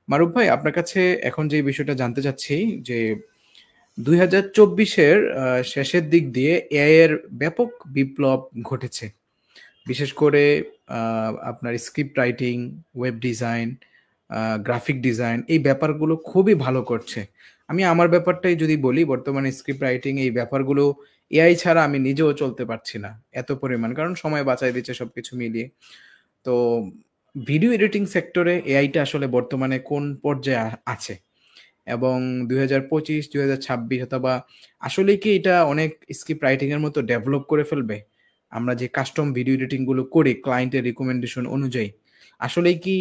মারুফ ভাই, আপনার কাছে এখন যে বিষয়টা জানতে চাচ্ছি যে 2024 এর শেষের দিক দিয়ে এআই এর ব্যাপক বিপ্লব ঘটেছে। বিশেষ করে আপনার script writing, web design, graphic design এই ব্যাপারগুলো খুবই ভালো করছে। আমি আমার ব্যাপারটাই যদি বলি, বর্তমানে স্ক্রিপ্ট রাইটিং এই ব্যাপারগুলো এআই ছাড়া আমি নিজেও চলতে পারছি না। এত পরিমাণ, কারণ সময় বাঁচায় দিচ্ছে সবকিছু মিলিয়ে। তো ভিডিও এডিটিং সেক্টরে এআইটা আসলে বর্তমানে কোন পর্যায়ে আছে? এবং ২০২৫, ২০২৬ অথবা আসলেই কি এটা অনেক স্ক্রিপ্ট রাইটিং এর মতো ডেভেলপ করে ফেলবে? আমরা যে কাস্টম ভিডিও এডিটিং গুলো করি ক্লায়েন্টের রিকমেন্ডেশন অনুযায়ী, আসলেই কি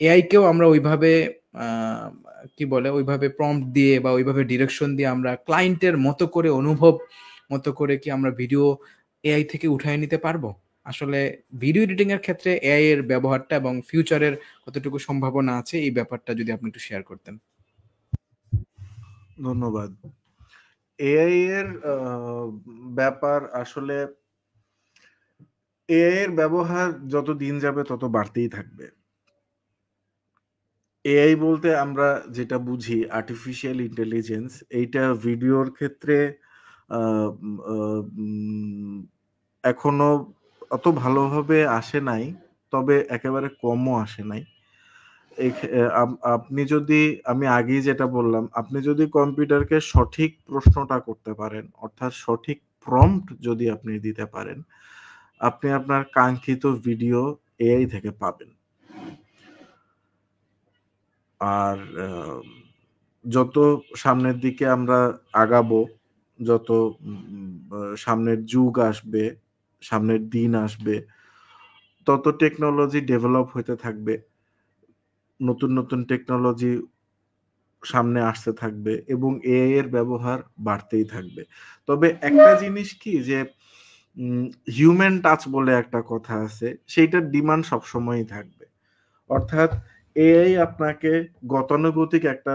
এআই কেও আমরা ওইভাবে আ কি বলে? ওইভাবে প্রম্পট দিয়ে বা ওইভাবে ডিরেকশন দিয়ে আমরা ক্লায়েন্টের মতো করে অনুভব মতো করে কি আমরা ভিডিও এআই থেকে উঠায় নিতে পারবো? আসলে ভিডিও এডিটিং এর ক্ষেত্রে এআই এর ব্যবহারটা এবং ফিউচারের কতটুকু সম্ভাবনা আছে এই ব্যাপারটা যদি আপনি একটু শেয়ার করতেন। ধন্যবাদ। এআই এর ব্যাপার আসলে এআই এর ব্যবহার যত দিন যাবে তত বাড়তেই থাকবে। এআই বলতে আমরা যেটা বুঝি আর্টিফিশিয়াল ইন্টেলিজেন্স, এইটা ভিডিওর ক্ষেত্রে আ আ উম এখনো অত ভালোভাবে আসে নাই। তবে একেবারে কমও আসে নাই। এই ক্ষে আপ আপনি যদি আমি আগেই যেটা বললাম, আপনি যদি কম্পিউটারকে সঠিক প্রশ্নটা করতে পারেন, অর্থাৎ সঠিক প্রম্পট যদি আপনি দিতে পারেন, আপনি আপনার কাঙ্ক্ষিত ভিডিও এআই থেকে পাবেন। আর যত সামনের দিকে আমরা আগাবো, যত সামনের যুগ আসবে, সামনের দিন আসবে, তত টেকনোলজি ডেভেলপ হইতে থাকবে। নতুন, নতুন টেকনোলজি সামনে আসতে থাকবে এবং এআই এর ব্যবহার বাড়তেই থাকবে। তবে একটা জিনিস কি যে হিউম্যান টাচ বলে একটা কথা আছে, সেইটার ডিমান্ড সবসময়ই থাকবে। অর্থাৎ এআই আপনাকে গতানুগতিক একটা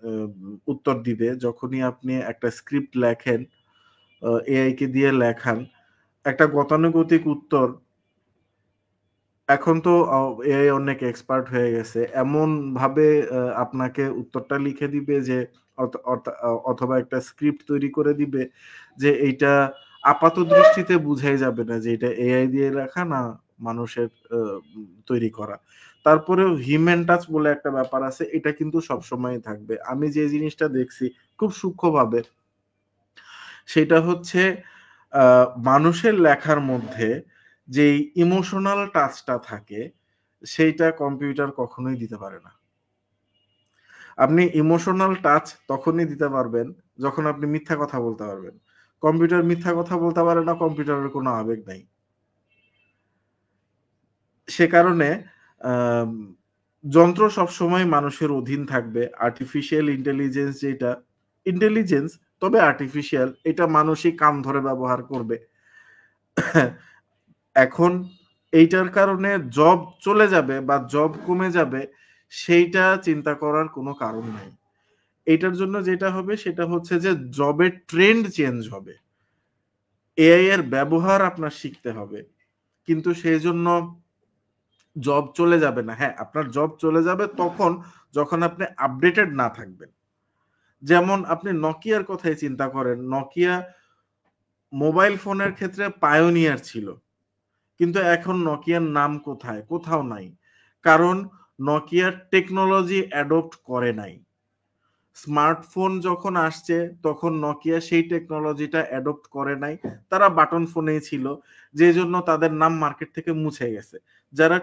আ উত্তর দিবে যখনই আপনি একটা স্ক্রিপ্ট লেখেন, এআই কে দিয়ে লেখান, একটা গতানুগতিক উত্তর। এখন তো এআই অনেক এক্সপার্ট হয়ে গেছে। এমনভাবে আপনাকে উত্তরটা লিখে দিবে যে অথবা একটা স্ক্রিপ্ট তৈরি করে দিবে যে এইটা আপাত দৃষ্টিতে বুঝাই যাবে না যে এটা এআই দিয়ে লেখা না মানুষের আ তৈরি করা। তারপরেও হিউম্যান টাচ বলে একটা ব্যাপার আছে। এটা কিন্তু সবসময়ই থাকবে। আমি যে জিনিসটা দেখছি খুব সূক্ষ্মভাবে, সেটা হচ্ছে আ মানুষের লেখার মধ্যে যেই ইমোশনাল টাচটা থাকে, সেইটা কম্পিউটার কখনোই দিতে পারে না। আপনি ইমোশনাল টাচ তখনই দিতে পারবেন, যখন আপনি মিথ্যা কথা বলতে পারবেন। কম্পিউটার মিথ্যা কথা বলতে পারে না, কম্পিউটারের কোনো আবেগ নাই। সে কারণে আম যন্ত্র সবসময় মানুষের অধীন থাকবে। আর্টিফিশিয়াল ইন্টেলিজেন্স যেটা, ইন্টেলিজেন্স তবে আর্টিফিশিয়াল, এটা মানুষই কান ধরে ব্যবহার করবে। এখন এইটার কারণে জব চলে যাবে বা জব কমে যাবে, সেইটা চিন্তা করার কোনো কারণ নাই। এইটার জন্য যেটা হবে সেটা হচ্ছে যে জবের ট্রেন্ড চেঞ্জ হবে। এআই এর ব্যবহার আপনার শিখতে হবে। কিন্তু সেজন্য জব চলে যাবে না। হ্যাঁ, আপনার জব চলে যাবে তখন যখন আপনি আপডেটেড না থাকবেন। যেমন আপনি Nokia র কথাই চিন্তা করেন। Nokia মোবাইল ফোনের ক্ষেত্রে পায়োনিয়ার ছিল। কিন্তু এখন Nokia র নাম কোথায়? কোথাও নাই। কারণ Nokia টেকনোলজি অ্যাডপ্ট করে নাই। স্মার্টফোন যখন আসছে তখন Nokia সেই টেকনোলজিটা অ্যাডপ্ট করে নাই। তারা বাটন ফোনেই ছিল। যেজন্য তাদের নাম মার্কেট থেকে মুছে গেছে। যারা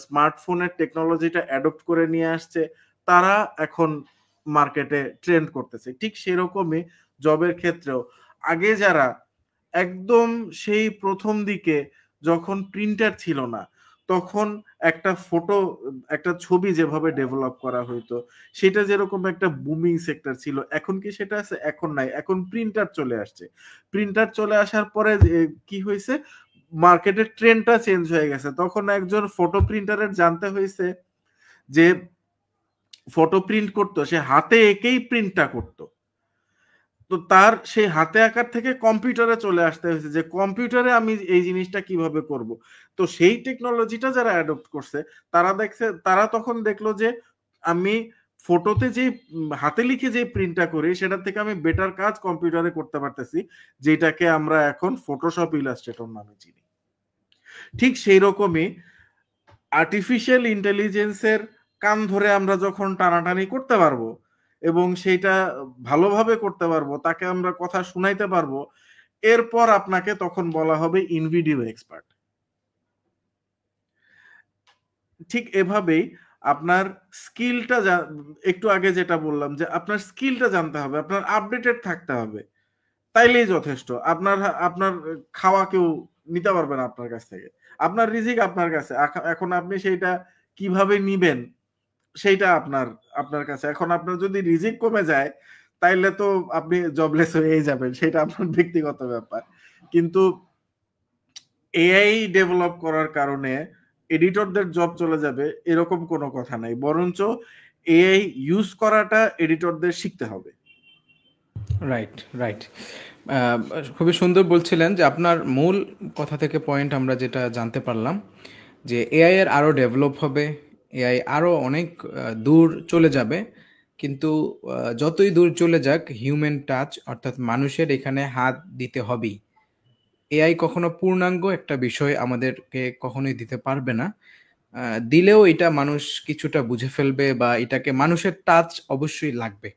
স্মার্টফোনের টেকনোলজিটা অ্যাডপ্ট করে নিয়ে আসছে, তারা এখন মার্কেটে ট্রেন্ড করতেছে। ঠিক সেরকমই জবের ক্ষেত্রেও আগে যারা একদম সেই ১ম দিকে যখন প্রিন্টার ছিল না, তখন একটা ফটো, একটা ছবি যেভাবে ডেভেলপ করা হইতো, সেটা যেরকম একটা বুমিং সেক্টর ছিল, এখন কি সেটা আছে? এখন নাই। এখন প্রিন্টার চলে আসছে। প্রিন্টার চলে আসার পরে যে কি হইছে? মার্কেটের ট্রেন্ডটা চেঞ্জ হয়ে গেছে। তখন একজন ফটো প্রিন্টারের জানতে হইছে যে ফটো প্রিন্ট করতো, সে হাতে এঁকেই প্রিন্টটা করত। তো তার সেই হাতে আঁকার থেকে কম্পিউটারে চলে আসতে হয়েছে যে কম্পিউটারে আমি এই জিনিসটা কিভাবে করব। তো সেই টেকনোলজিটা যারা অ্যাডপ্ট করছে, তারা তখন দেখলো যে আমি ফটোতে যে হাতে লিখে যে প্রিন্টটা করি সেটার থেকে আমি বেটার কাজ কম্পিউটারে করতে পারতেছি, যেটাকে আমরা এখন ফটোশপ ইলাস্ট্রেটর নামে চিনি। ঠিক সেই রকমই আর্টিফিশিয়াল ইন্টেলিজেন্সের কান ধরে আমরা যখন টানাটানি করতে পারবো এবং সেইটা ভালোভাবে করতে পারবো, তাকে আমরা কথা শুনাইতে পারবো, এরপর আপনাকে তখন বলা হবে ইনভিডিও এক্সপার্ট। ঠিক এভাবেই আপনার স্কিলটা, একটু আগে যেটা বললাম যে আপনার স্কিলটা জানতে হবে, আপনার আপডেটেড থাকতে হবে, তাইলেই যথেষ্ট। আপনার আপনার খাওয়া কেউ নিতে পারবে না আপনার কাছ থেকে, আপনার রিজিক আপনার কাছে। এখন আপনি সেইটা কিভাবে নিবেন সেইটা আপনার আপনার কাছে। এখন আপনার যদি রিজিক কমে যায় তাইলে তো আপনি জবলেস হয়েই যাবেন, সেটা আপনার ব্যক্তিগত ব্যাপার। কিন্তু এআই ডেভেলপ করার কারণে এডিটরদের জব চলে যাবে এরকম কোনো কথা নাই, বরঞ্চ এআই ইউজ করাটা এডিটরদের শিখতে হবে। Right, right. খুবই সুন্দর বলছিলেন যে আপনার মূল কথা থেকে পয়েন্ট আমরা যেটা জানতে পারলাম যে এআই এর আরও ডেভেলপ হবে, এআই আরও অনেক দূর চলে যাবে, কিন্তু যতই দূর চলে যাক হিউম্যান টাচ অর্থাৎ মানুষের এখানে হাত দিতে হবেই। এআই কখনো পূর্ণাঙ্গ একটা বিষয় আমাদেরকে কখনোই দিতে পারবে না। দিলেও এটা মানুষ কিছুটা বুঝে ফেলবে বা এটাকে মানুষের টাচ অবশ্যই লাগবে।